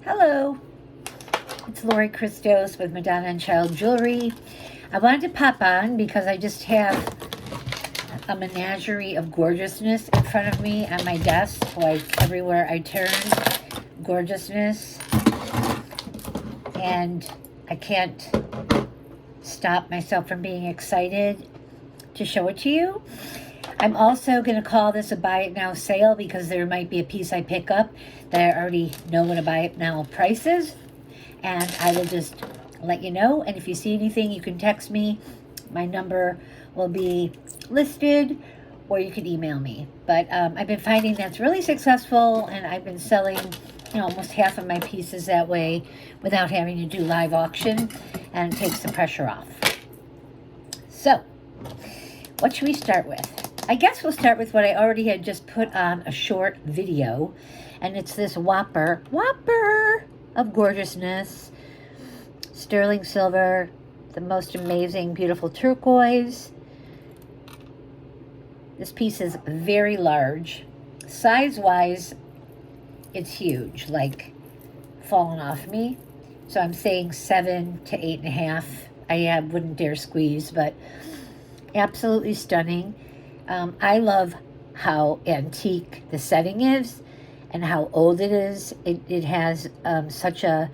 Hello, it's Lori Christos with Madonna and Child Jewelry. I wanted to pop on because I just have a menagerie of gorgeousness in front of me on my desk, like everywhere I turn, gorgeousness. And I can't stop myself from being excited to show it to you. I'm also going to call this a buy it now sale because there might be a piece I pick up that I already know what a buy it now price is. And I will just let you know. And if you see anything, you can text me. My number will be listed, or you can email me. But I've been finding that's really successful, and I've been selling almost half of my pieces that way without having to do live auction, and it takes the pressure off. So, what should we start with? I guess we'll start with what I already had just put on a short video, and it's this Whopper of gorgeousness, sterling silver, the most amazing, beautiful turquoise. This piece is very large. Size-wise, it's huge, like falling off me. So I'm saying 7 to 8.5. I wouldn't dare squeeze, but absolutely stunning. I love how antique the setting is and how old it is. It has such a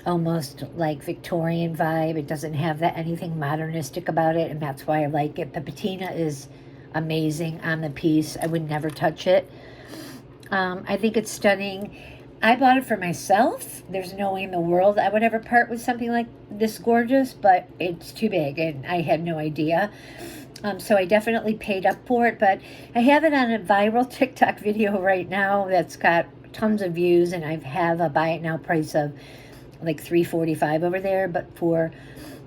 almost like Victorian vibe. It doesn't have that anything modernistic about it, and that's why I like it. The patina is amazing on the piece. I would never touch it. I think it's stunning. I bought it for myself. There's no way in the world I would ever part with something like this gorgeous, but it's too big and I had no idea. So I definitely paid up for it, but I have it on a viral TikTok video right now that's got tons of views, and I have a buy it now price of like $3.45 over there. But for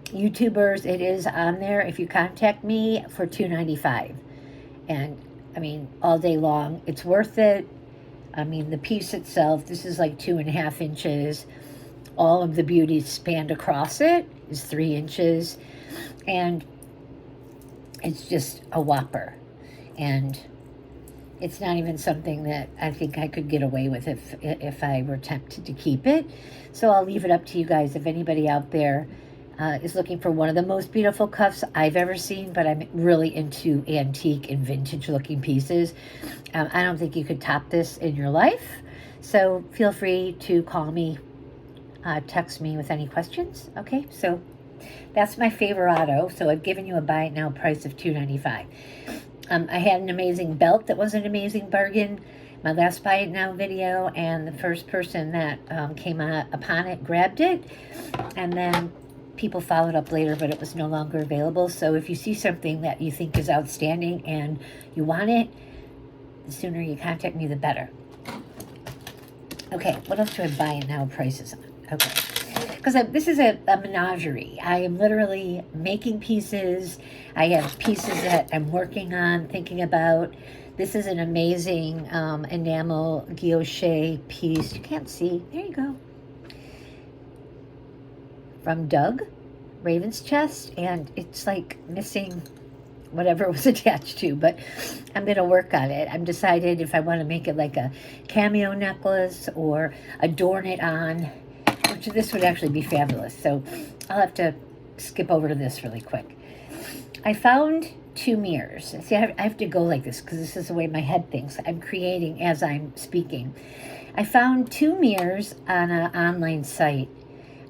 YouTubers, it is on there if you contact me for $2.95. And I mean, all day long, it's worth it. I mean, the piece itself, this is like 2.5 inches. All of the beauty spanned across it is 3 inches. And it's just a whopper. And it's not even something that I think I could get away with if I were tempted to keep it. So I'll leave it up to you guys. If anybody out there is looking for one of the most beautiful cuffs I've ever seen, but I'm really into antique and vintage looking pieces. I don't think you could top this in your life. So feel free to call me, text me with any questions. Okay, so that's my favorito. So I've given you a buy it now price of $2.95. I had an amazing belt that was an amazing bargain. My last buy it now video, and the first person that came upon it grabbed it, and then people followed up later, but it was no longer available. So if you see something that you think is outstanding and you want it, the sooner you contact me, the better. Okay, what else do I buy it now prices on? Okay. Because this is a menagerie. I am literally making pieces. I have pieces that I'm working on, thinking about. This is an amazing enamel guilloche piece. You can't see. There you go. From Doug RavensChest. And it's like missing whatever it was attached to. But I'm going to work on it. I'm decided if I want to make it like a cameo necklace or adorn it on, which this would actually be fabulous. So I'll have to skip over to this really quick. I found 2 mirrors. See, I have to go like this because this is the way my head thinks. I'm creating as I'm speaking. I found 2 mirrors on an online site,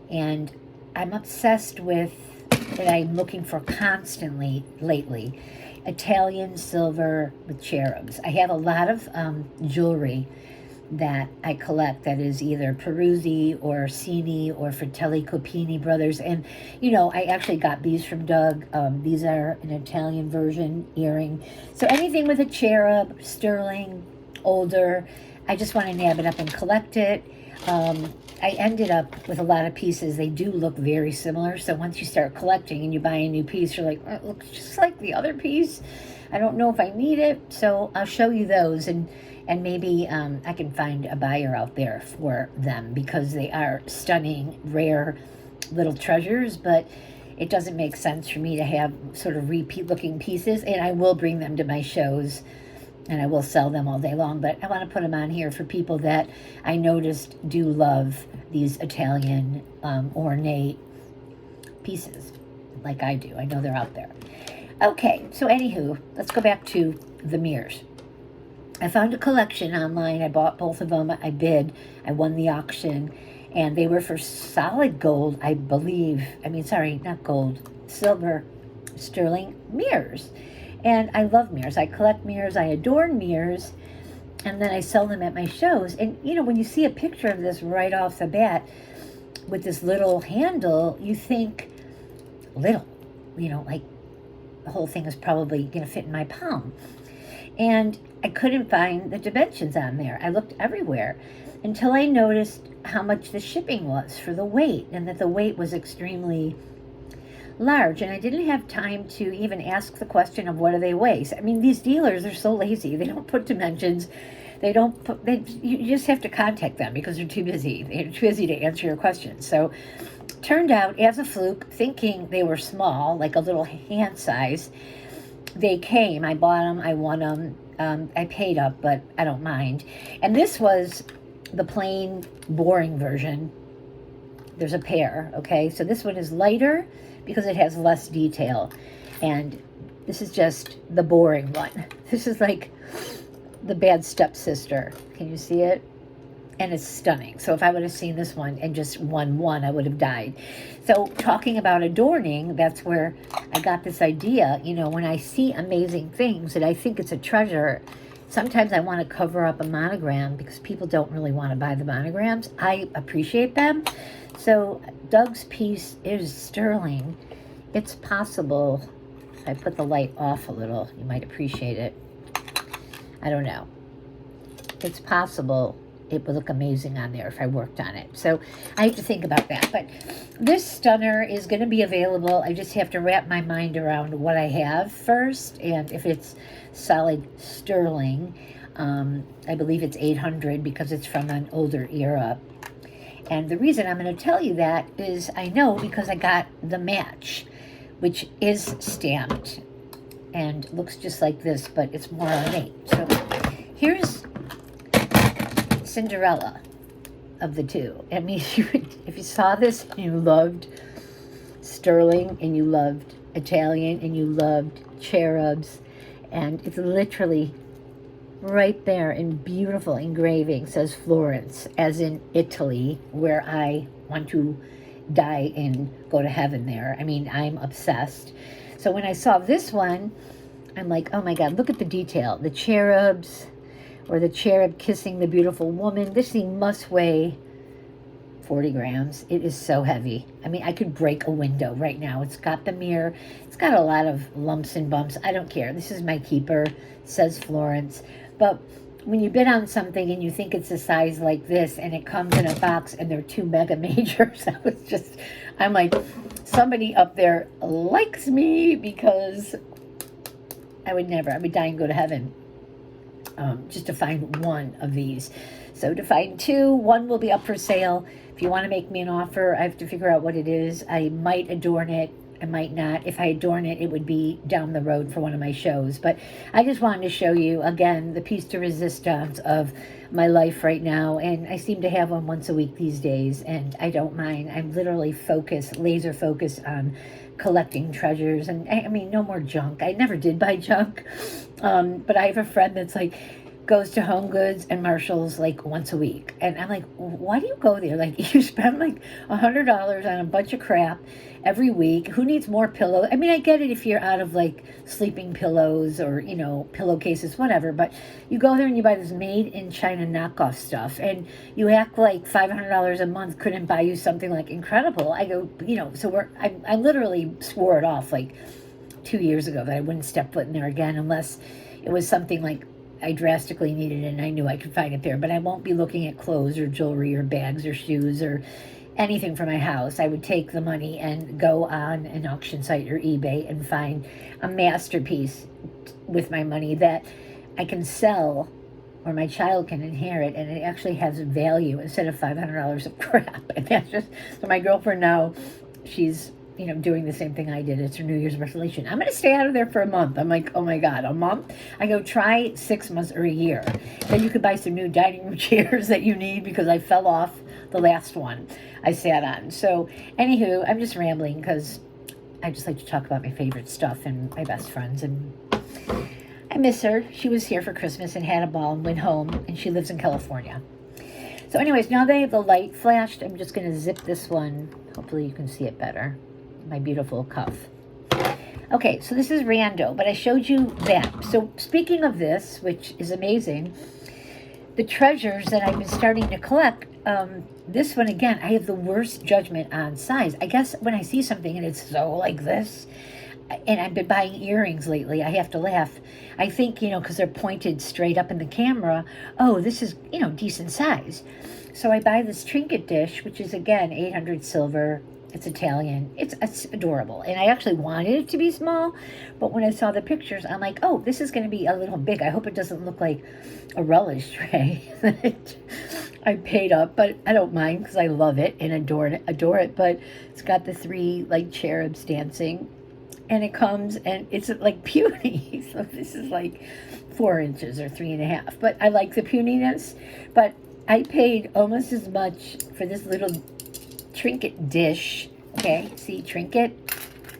and I'm obsessed with, that I'm looking for constantly lately, Italian silver with cherubs. I have a lot of jewelry that I collect that is either Peruzzi or Cini or Fratelli Copini brothers. And, I actually got these from Doug. These are an Italian version earring. So anything with a cherub, sterling, older, I just want to nab it up and collect it. I ended up with a lot of pieces. They do look very similar. So once you start collecting and you buy a new piece, you're like, oh, it looks just like the other piece. I don't know if I need it. So I'll show you those, and maybe I can find a buyer out there for them because they are stunning, rare little treasures. But it doesn't make sense for me to have sort of repeat looking pieces, and I will bring them to my shows and I will sell them all day long, but I want to put them on here for people that I noticed do love these Italian ornate pieces like I do. I know they're out there. Okay, so anywho, let's go back to the mirrors. I found a collection online. I bought both of them. I bid. I won the auction, and they were for solid gold, I believe. I mean, sorry, not gold, silver, sterling mirrors. And I love mirrors. I collect mirrors. I adorn mirrors, and then I sell them at my shows. And, you know, when you see a picture of this right off the bat with this little handle, you think little, you know, like the whole thing is probably going to fit in my palm. And I couldn't find the dimensions on there. I looked everywhere until I noticed how much the shipping was for the weight, and that the weight was extremely large. And I didn't have time to even ask the question of what do they weigh. I mean, these dealers are so lazy. They don't put dimensions. They don't put, you just have to contact them because they're too busy. They're too busy to answer your questions. So turned out, as a fluke, thinking they were small, like a little hand size, they came. I bought them. I won them. I paid up, but I don't mind. And this was the plain, boring version. There's a pair, okay? So this one is lighter because it has less detail. And this is just the boring one. This is like the bad stepsister. Can you see it? And it's stunning. So if I would have seen this one and just won one, I would have died. So talking about adorning, that's where I got this idea. You know, when I see amazing things and I think it's a treasure, sometimes I want to cover up a monogram because people don't really want to buy the monograms. I appreciate them. So Doug's piece is sterling. It's possible, if I put the light off a little, you might appreciate it. I don't know. It's possible it would look amazing on there if I worked on it. So I have to think about that. But this stunner is going to be available. I just have to wrap my mind around what I have first. And if it's solid sterling, I believe it's 800 because it's from an older era. And the reason I'm going to tell you that is I know because I got the match, which is stamped and looks just like this, but it's more ornate. So here's Cinderella of the two. I mean, if you saw this and you loved sterling and you loved Italian and you loved cherubs, and it's literally right there in beautiful engraving says Florence, as in Italy, where I want to die and go to heaven there. I mean, I'm obsessed. So when I saw this one, I'm like, oh my God, look at the detail. The cherubs, or the cherub kissing the beautiful woman. This thing must weigh 40 grams. It is so heavy. I mean, I could break a window right now. It's got the mirror. It's got a lot of lumps and bumps. I don't care. This is my keeper. It says Florence. But when you bid on something and you think it's a size like this and it comes in a box and they're 2 mega majors, I'm like, somebody up there likes me because I would die and go to heaven. Just to find one of these. So to find two, one will be up for sale. If you want to make me an offer, I have to figure out what it is. I might adorn it. I might not. If I adorn it, it would be down the road for one of my shows. But I just wanted to show you, again, the piece de resistance of my life right now. And I seem to have one once a week these days, and I don't mind. I'm literally laser focused on collecting treasures. And I mean, no more junk. I never did buy junk. But I have a friend that's like, goes to Home Goods and Marshall's like once a week. And I'm like, why do you go there? Like, you spend like $100 on a bunch of crap every week. Who needs more pillows? I mean, I get it if you're out of like sleeping pillows or, you know, pillowcases, whatever. But you go there and you buy this made in China knockoff stuff. And you act like $500 a month couldn't buy you something like incredible. I go, you know, so I literally swore it off like 2 years ago that I wouldn't step foot in there again unless it was something like I drastically needed it and I knew I could find it there. But I won't be looking at clothes or jewelry or bags or shoes or anything for my house. I would take the money and go on an auction site or eBay and find a masterpiece with my money that I can sell or my child can inherit, and it actually has value instead of $500 of crap. And that's just, so my girlfriend now, she's you know, doing the same thing I did. It's her New Year's resolution. I'm going to stay out of there for a month. I'm like, oh my God, a month? I go, try 6 months or a year. Then you could buy some new dining room chairs that you need, because I fell off the last one I sat on. So, anywho, I'm just rambling because I just like to talk about my favorite stuff and my best friends. And I miss her. She was here for Christmas and had a ball and went home, and she lives in California. So anyways, now that I have the light flashed, I'm just going to zip this one. Hopefully you can see it better. My beautiful cuff. Okay, so this is rando, but I showed you that. So speaking of this, which is amazing, the treasures that I've been starting to collect, this one, again, I have the worst judgment on size. I guess when I see something and it's so like this, and I've been buying earrings lately, I have to laugh. I think, you know, because they're pointed straight up in the camera, oh, this is, you know, decent size. So I buy this Trinket dish, which is, again, 800 silver. It's Italian. It's adorable. And I actually wanted it to be small, but when I saw the pictures, I'm like, oh, this is going to be a little big. I hope it doesn't look like a relish tray. I paid up, but I don't mind because I love it and adore it. But it's got the 3, like, cherubs dancing. And it comes, and it's like puny. So this is like 4 inches or 3.5. But I like the puniness. But I paid almost as much for this little Trinket dish. Okay, see, Trinket.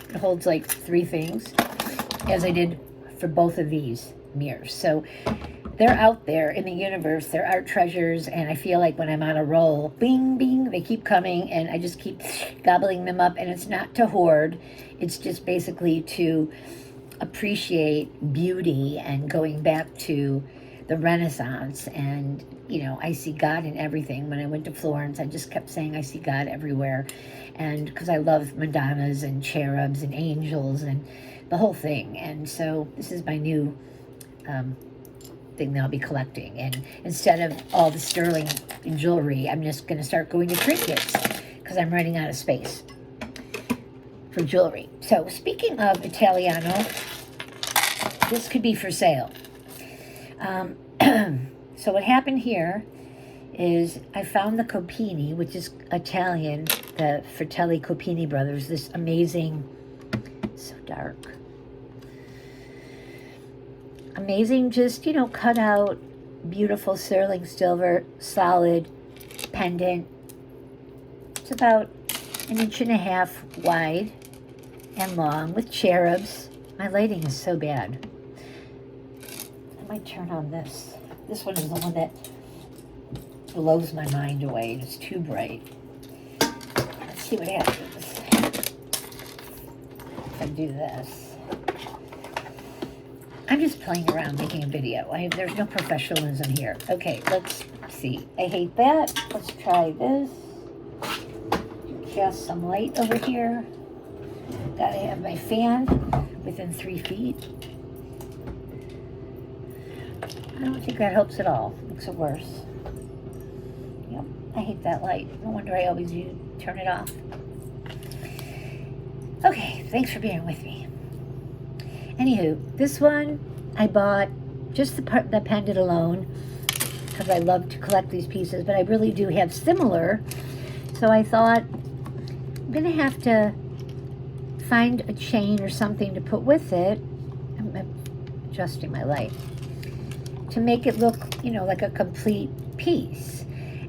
It holds like 3 things, as I did for both of these mirrors. So they're out there in the universe. They're art treasures, and I feel like when I'm on a roll, bing, bing, they keep coming, and I just keep gobbling them up. And it's not to hoard. It's just basically to appreciate beauty and going back to the Renaissance. And, you know, I see God in everything. When I went to Florence, I just kept saying I see God everywhere. And because I love Madonnas and cherubs and angels and the whole thing. And so this is my new thing that I'll be collecting. And instead of all the sterling jewelry, I'm just going to start going to trinkets because I'm running out of space for jewelry. So speaking of Italiano, this could be for sale. So what happened here is I found the Copini, which is Italian, the Fratelli Copini brothers, this amazing, so dark, amazing, just, you know, cut out, beautiful sterling silver, solid pendant. It's about 1.5 inches wide and long with cherubs. My lighting is so bad. I might turn on this. This one is the one that blows my mind away. It's too bright. Let's see what happens if I do this. I'm just playing around making a video. There's no professionalism here. Okay, let's see. I hate that. Let's try this. Just some light over here. Gotta have my fan within 3 feet. I don't think that helps at all. Makes it worse. Yep, I hate that light. No wonder I always turn it off. Okay, thanks for being with me. Anywho, this one I bought just the pendant alone because I love to collect these pieces, but I really do have similar. So I thought I'm going to have to find a chain or something to put with it. I'm adjusting my light to make it look, you know, like a complete piece.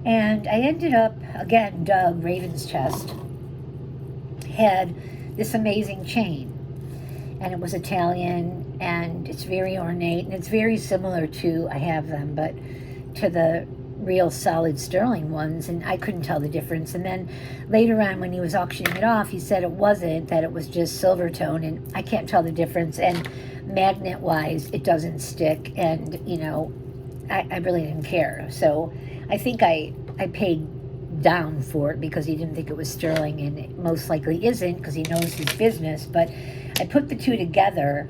And I ended up, again, Doug RavensChest had this amazing chain. And it was Italian, and it's very ornate, and it's very similar to, I have them, but to the real solid sterling ones, and I couldn't tell the difference. And then later on, when he was auctioning it off, he said it wasn't, that it was just silver tone, and I can't tell the difference. And magnet-wise, it doesn't stick, and, you know, I really didn't care. So I think I paid down for it because he didn't think it was sterling, and it most likely isn't because he knows his business. But I put the two together,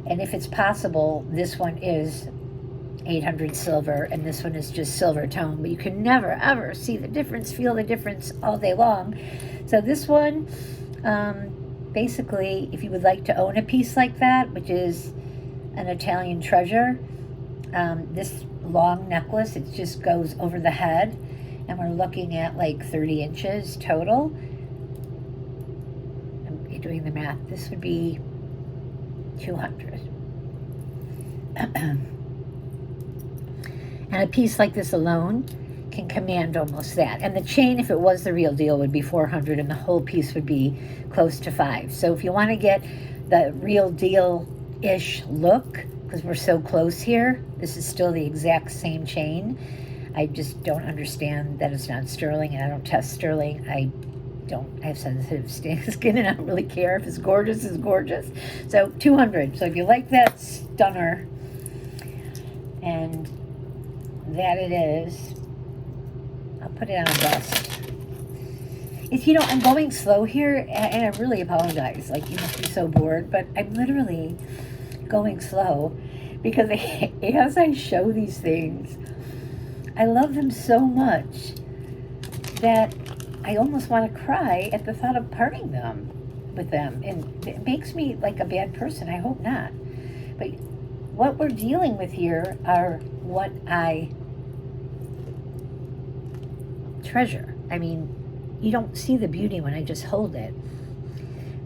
and if it's possible, this one is 800 silver, and this one is just silver tone, but you can never, ever see the difference, feel the difference all day long. So this one, basically, if you would like to own a piece like that, which is an Italian treasure, this long necklace, it just goes over the head, and we're looking at like 30 inches total. doing the math. This would be 200. And a piece like this alone can command almost that. And the chain, if it was the real deal, would be 400, and the whole piece would be close to 5. So if you want to get the real deal-ish look, because we're so close here, this is still the exact same chain. I just don't understand that it's not sterling, and I don't test sterling. I have sensitive skin, and I don't really care if it's gorgeous, it's gorgeous. So 200. So if you like that stunner, and that it is, I'll put it on a bust. If you know, I'm going slow here, and I really apologize. Like, you must be so bored, but I'm literally going slow because as I show these things, I love them so much that I almost want to cry at the thought of parting them with them. And it makes me like a bad person. I hope not. But what we're dealing with here are what I treasure. I mean, you don't see the beauty when I just hold it.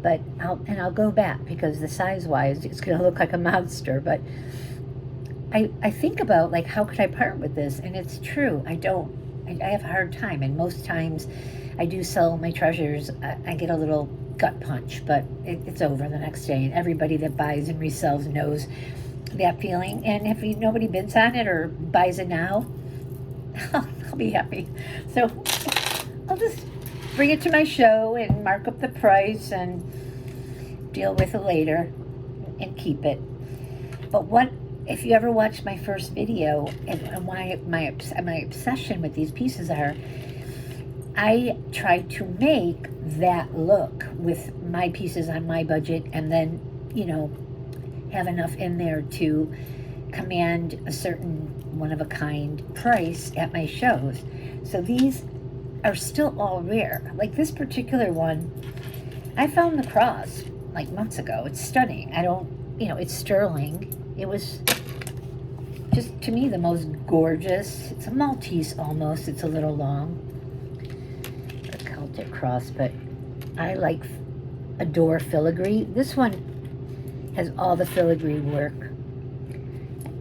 But I'll go back because the size-wise, it's going to look like a monster. But I think about, like, how could I part with this? And it's true. I have a hard time. And most times I do sell my treasures. I get a little gut punch, but it's over the next day. And everybody that buys and resells knows that feeling. And if nobody bids on it or buys it now, I'll be happy. So I'll just bring it to my show and mark up the price and deal with it later and keep it. But what if you ever watched my first video and why my obsession with these pieces are, I try to make that look with my pieces on my budget, and then, you know, have enough in there to command a certain one-of-a-kind price at my shows. So these are still all rare. Like this particular one, I found the cross like months ago. It's stunning. It's sterling. It was just, to me, the most gorgeous. It's a Maltese almost. It's a little long. A Celtic cross, but I adore filigree. This one has all the filigree work,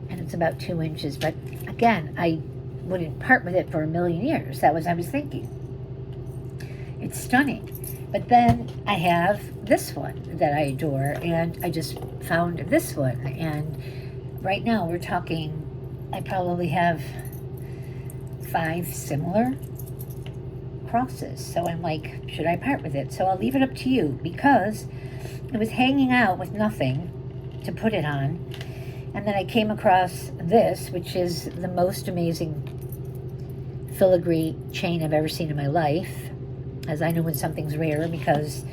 and it's about 2 inches. But again, I wouldn't part with it for a million years. That was I was thinking. It's stunning. But then I have this one that I adore, and I just found this one. And right now we're talking, I probably have 5 similar crosses. So I'm like, should I part with it? So I'll leave it up to you, because it was hanging out with nothing to put it on. And then I came across this, which is the most amazing filigree chain I've ever seen in my life. As I know when something's rare, because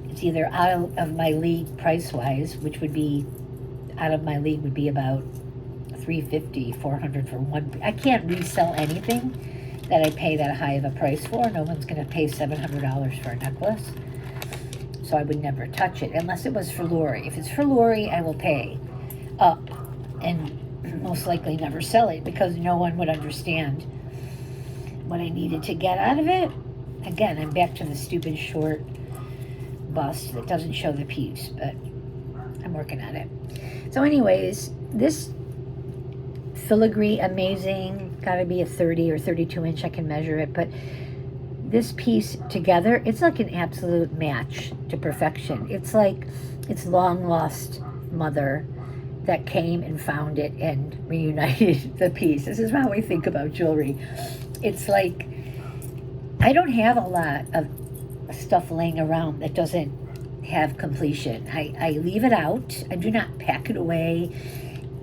it's either out of my league price-wise, which would be, out of my league would be about $350, $400 for one. I can't resell anything that I pay that high of a price for. No one's going to pay $700 for a necklace. So I would never touch it, unless it was for Lori. If it's for Lori, I will pay up and most likely never sell it, because no one would understand what I needed to get out of it. Again, I'm back to the stupid short bust that doesn't show the piece, but I'm working on it. So anyways, this filigree, amazing, gotta be a 30 or 32 inch, I can measure it, but this piece together, it's like an absolute match to perfection. It's like its long lost mother that came and found it and reunited the piece. This is how we think about jewelry. It's like, I don't have a lot of stuff laying around that doesn't have completion. I leave it out. I do not pack it away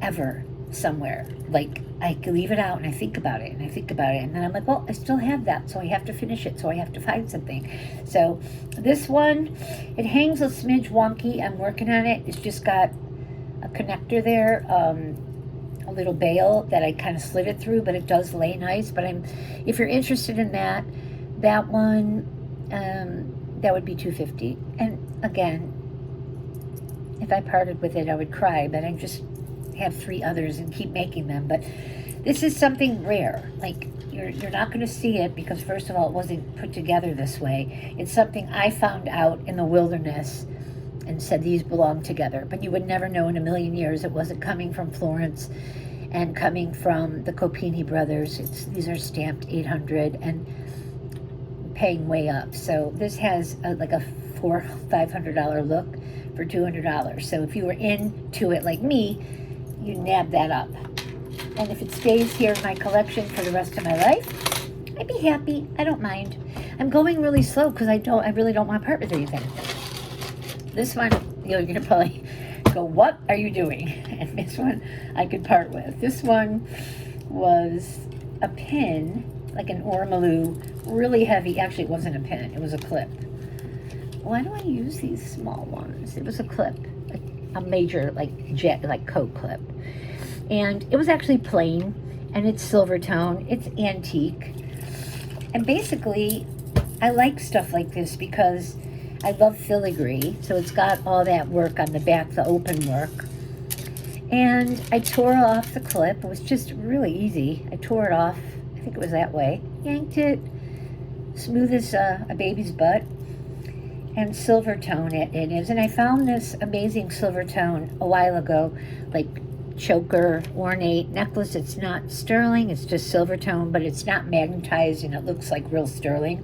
ever somewhere. Like, I leave it out and I think about it and I think about it, and then I'm like, well, I still have that, so I have to finish it, so I have to find something. So this one, it hangs a smidge wonky. I'm working on it. It's just got a connector there, a little bail that I kind of slid it through, but it does lay nice. But if you're interested in that one, that would be $250. And again, if I parted with it, I would cry, but I just have 3 others and keep making them. But This is something rare. Like, you're not going to see it because, first of all, it wasn't put together this way. It's something I found out in the wilderness and said these belong together. But you would never know in a million years it wasn't coming from Florence and coming from the Copini brothers. These are stamped 800 and paying way up. So this has like a $500 look for $200. So if you were into it like me, you nab that up. And if it stays here in my collection for the rest of my life, I'd be happy. I don't mind. I'm going really slow because I really don't want to part with anything. This one, you're gonna probably go, what are you doing? And this one I could part with. This one was a pin, like an ormolu, really heavy. Actually, it wasn't a pin, it was a clip. Why do I use these small ones? It was a clip, a major like coat clip. And it was actually plain, and it's silver tone, it's antique. And basically, I like stuff like this because I love filigree, so it's got all that work on the back, the open work. And I tore off the clip. It was just really easy. I tore it off, I think it was that way. Yanked it, smooth as a baby's butt. And silver tone it is. And I found this amazing silver tone a while ago, like choker, ornate necklace. It's not sterling, it's just silver tone, but it's not magnetized and it looks like real sterling.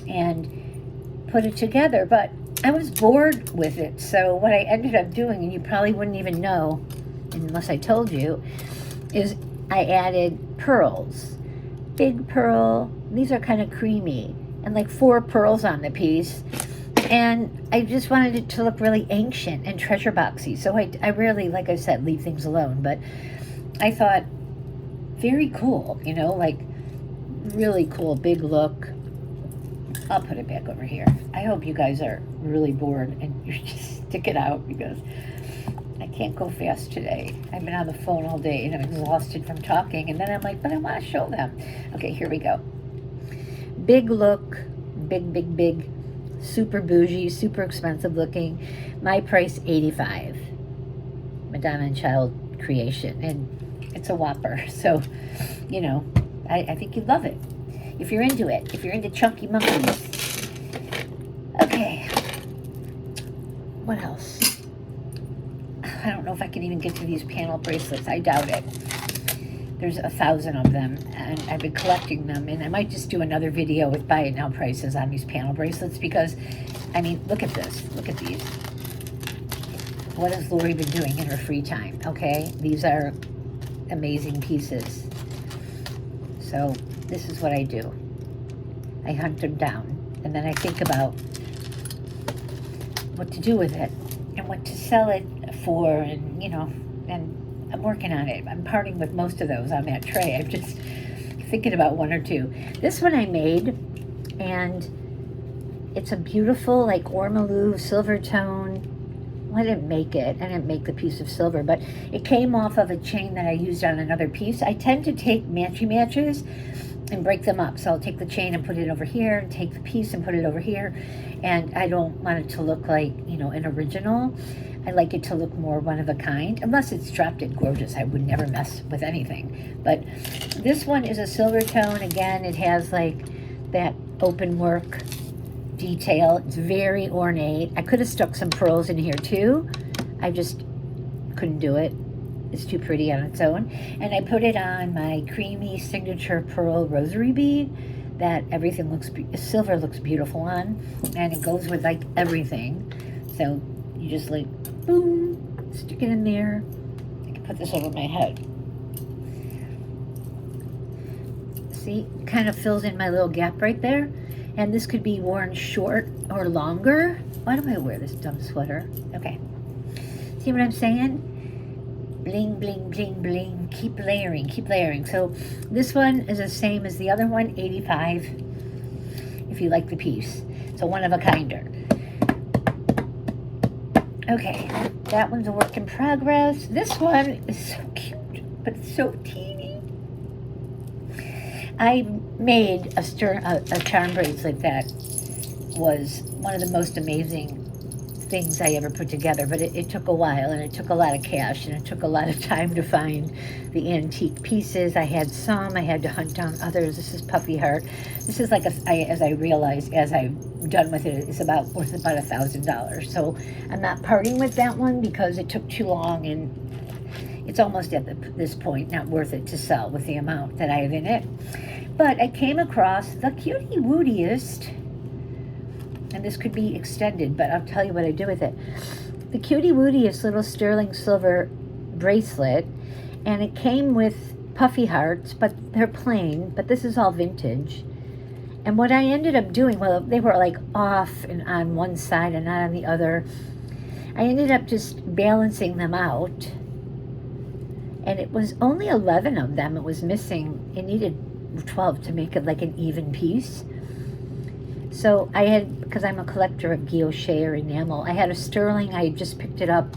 And put it together, but I was bored with it. So what I ended up doing, and you probably wouldn't even know unless I told you, is I added pearls. Big pearl, these are kind of creamy, and like 4 pearls on the piece. And I just wanted it to look really ancient and treasure boxy. So I rarely, like I said, leave things alone. But I thought, very cool, you know, like really cool, big look. I'll put it back over here. I hope you guys are really bored and you just stick it out because I can't go fast today. I've been on the phone all day and I'm exhausted from talking. And then I'm like, but I want to show them. Okay, here we go. Big look, big. Super bougie, super expensive looking. My price, $85. Madonna and Child creation. And it's a Whopper. So, you know, I think you'd love it. If you're into it. If you're into chunky monkeys. Okay. What else? I don't know if I can even get to these panel bracelets. I doubt it. There's 1,000 of them, and I've been collecting them, and I might just do another video with buy it now prices on these panel bracelets because, I mean, look at this. Look at these. What has Lori been doing in her free time, okay? These are amazing pieces. So this is what I do. I hunt them down, and then I think about what to do with it and what to sell it for, and, you know, and I'm working on it. I'm parting with most of those on that tray. I'm just thinking about 1 or 2. This one I made, and it's a beautiful, like, ormolu, silver tone. I didn't make it. I didn't make the piece of silver, but it came off of a chain that I used on another piece. I tend to take matchy-matches and break them up. So I'll take the chain and put it over here, and take the piece and put it over here. And I don't want it to look like, you know, an original. I like it to look more one of a kind, unless it's drop dead gorgeous. I would never mess with anything. But this one is a silver tone. Again, it has like that open work detail. It's very ornate. I could have stuck some pearls in here too. I just couldn't do it. It's too pretty on its own. And I put it on my creamy signature pearl rosary bead that everything looks, silver looks beautiful on. And it goes with like everything. So you just like, boom, stick it in there. I can put this over my head. See, it kind of fills in my little gap right there. And this could be worn short or longer. Why do I wear this dumb sweater? Okay. See what I'm saying? Bling, bling, bling, bling. Keep layering, keep layering. So this one is the same as the other one, $85, if you like the piece. So one of a kinder. Okay, that one's a work in progress. This one is so cute, but it's so teeny. I made a charm bracelet that was one of the most amazing things I ever put together, but it took a while, and it took a lot of cash, and it took a lot of time to find the antique pieces. I had some, I had to hunt down others. This is Puffy Heart. This is like, as I realized, as I'm done with it, it's worth about $1,000. So I'm not parting with that one because it took too long, and it's almost at this point not worth it to sell with the amount that I have in it. But I came across the Cutie Wootiest, and this could be extended, but I'll tell you what I do with it. The Cutie Wootiest little sterling silver bracelet, and it came with puffy hearts, but they're plain, but this is all vintage. And what I ended up doing, well, they were like off and on one side and not on the other. I ended up just balancing them out, and it was only 11 of them. It was missing. It needed 12 to make it like an even piece. So I had, because I'm a collector of guilloche or enamel, I had a sterling. I just picked it up,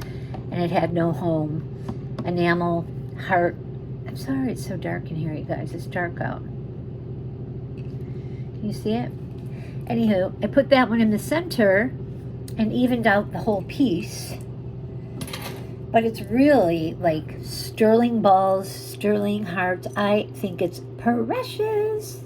and it had no home. Enamel heart. I'm sorry it's so dark in here, you guys. It's dark out. Can you see it? Anywho, I put that one in the center and evened out the whole piece. But it's really like sterling balls, sterling hearts. I think it's precious.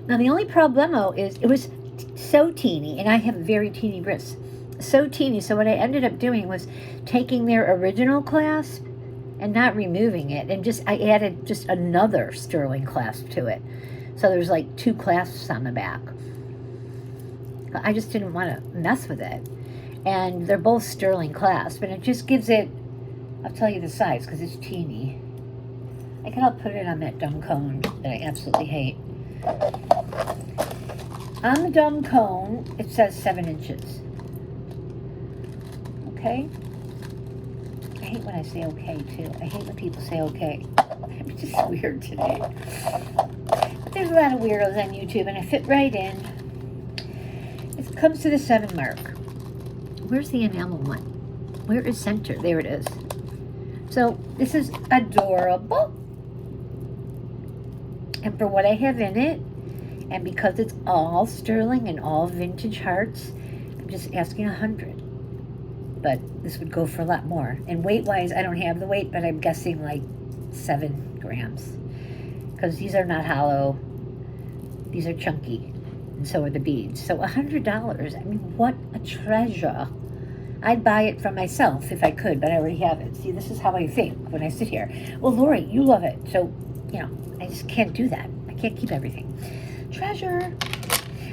Now, the only problemo is it was so teeny, and I have very teeny wrists. So teeny. So what I ended up doing was taking their original clasp and not removing it, and I added just another sterling clasp to it. So there's like 2 clasps on the back. I just didn't want to mess with it. And they're both sterling clasp, and it just gives it, I'll tell you the size because it's teeny. I can put it on that dumb cone that I absolutely hate. On the dumb cone, it says 7 inches. Okay? I hate when I say okay, too. I hate when people say okay. I'm just weird today. But there's a lot of weirdos on YouTube, and I fit right in. It comes to the 7 mark. Where's the enamel one? Where is center? There it is. So this is adorable. And for what I have in it, and because it's all sterling and all vintage hearts, I'm just asking 100. But this would go for a lot more. And weight-wise, I don't have the weight, but I'm guessing like 7 grams. Because these are not hollow. These are chunky. And so are the beads. So $100. I mean, what a treasure. I'd buy it for myself if I could, but I already have it. See, this is how I think when I sit here. Well, Lori, you love it. So, I just can't do that. I can't keep everything. Treasure.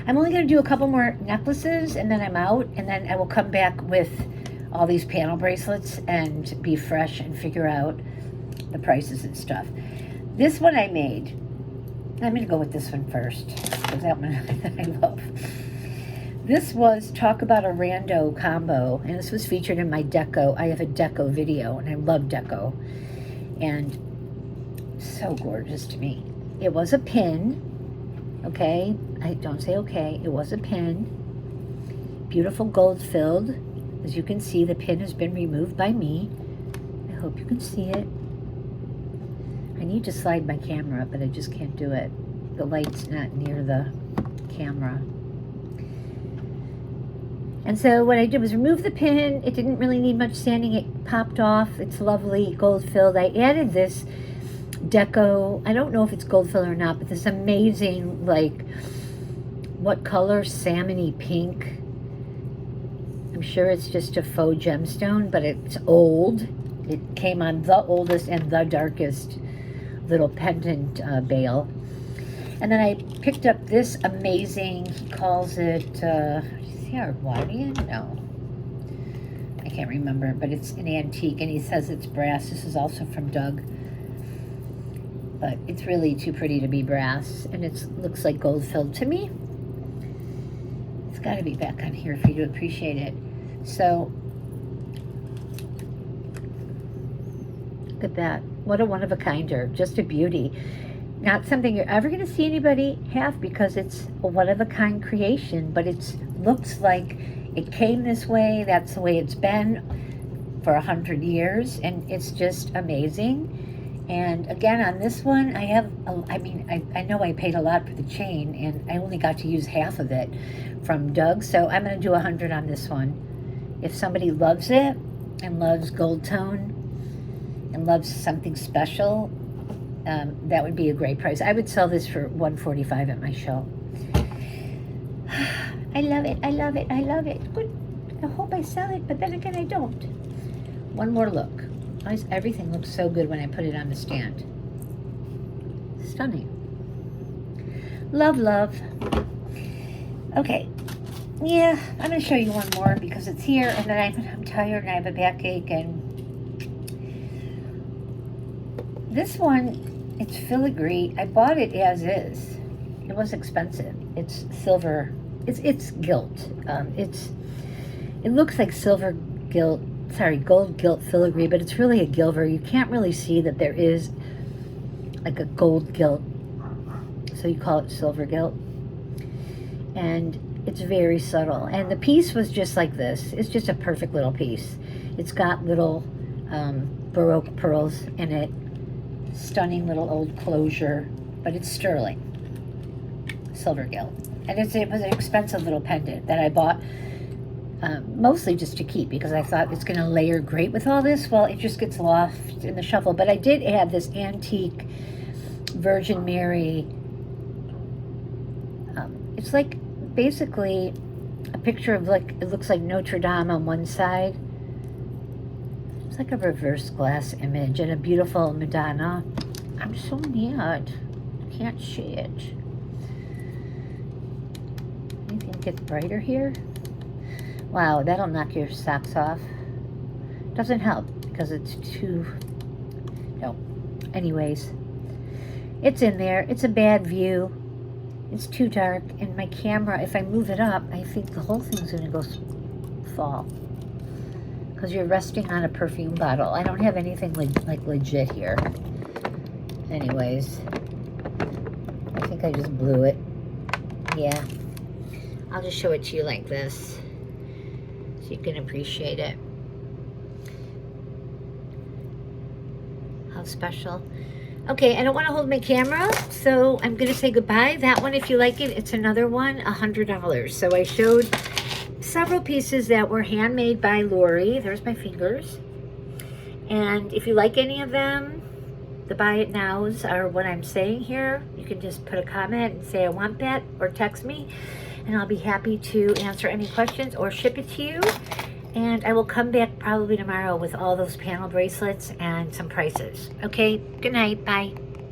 I'm only going to do a couple more necklaces, and then I'm out, and then I will come back with all these panel bracelets and be fresh and figure out the prices and stuff. This one I made. I'm going to go with this one first, because that one I love. This was Talk About a Rando combo, and this was featured in my Deco. I have a Deco video, and I love Deco. And so gorgeous to me. It was a pin, okay? I don't say okay. It was a pin. Beautiful gold filled. As you can see, the pin has been removed by me. I hope you can see it. I need to slide my camera up, but I just can't do it. The light's not near the camera. And so what I did was remove the pin. It didn't really need much sanding. It popped off. It's lovely, gold filled. I added this Deco, I don't know if it's gold filled or not, but this amazing, like, what color? Salmon-y pink. I'm sure it's just a faux gemstone, but it's old. It came on the oldest and the darkest little pendant bail. And then I picked up this amazing, he calls it, Guardian? No. I can't remember, but it's an antique, and he says it's brass. This is also from Doug. But it's really too pretty to be brass, and it looks like gold filled to me. It's got to be back on here for you to appreciate it. So, look at that. What a one-of-a-kinder. Just a beauty. Not something you're ever going to see anybody have because it's a one-of-a-kind creation, but it looks like it came this way. That's the way it's been for 100 years, and it's just amazing. And again, on this one, I know I paid a lot for the chain, and I only got to use half of it from Doug, so I'm going to do 100 on this one. If somebody loves it and loves gold tone and loves something special, that would be a great price. I would sell this for $145 at my show. I love it, I love it, I love it. Good. I hope I sell it, but then again, I don't. One more look. Everything looks so good when I put it on the stand. Stunning. Love, love. Okay. Yeah, I'm going to show you one more because it's here, and then I'm tired and I have a backache. And this one, it's filigree. I bought it as is. It was expensive. It's silver. It's gilt. It looks like silver gilt. Sorry, gold gilt filigree, but it's really a gilver. You can't really see that there is like a gold gilt, so you call it silver gilt. And it's very subtle. And the piece was just like this. It's just a perfect little piece. It's got little Baroque pearls in it. Stunning little old closure, but it's sterling. Silver gilt. And it was an expensive little pendant that I bought mostly just to keep because I thought it's going to layer great with all this. Well, it just gets lost in the shuffle. But I did add this antique Virgin Mary. It's like basically a picture of, like, it looks like Notre Dame on one side. It's like a reverse glass image and a beautiful Madonna. I'm so mad. I can't see it. Anything get brighter here? Wow, that'll knock your socks off. Doesn't help because it's too... No. Anyways. It's in there. It's a bad view. It's too dark, and my camera, if I move it up, I think the whole thing's going to go fall. Because you're resting on a perfume bottle. I don't have anything like legit here. Anyways. I think I just blew it. Yeah. I'll just show it to you like this. So you can appreciate it. How special. Okay, I don't want to hold my camera, so I'm going to say goodbye. That one, if you like it, it's another one, $100. So I showed several pieces that were handmade by Lori. There's my fingers. And if you like any of them, the buy it nows are what I'm saying here. You can just put a comment and say I want that, or text me, and I'll be happy to answer any questions or ship it to you. And I will come back probably tomorrow with all those panel bracelets and some prices. Okay, good night, bye.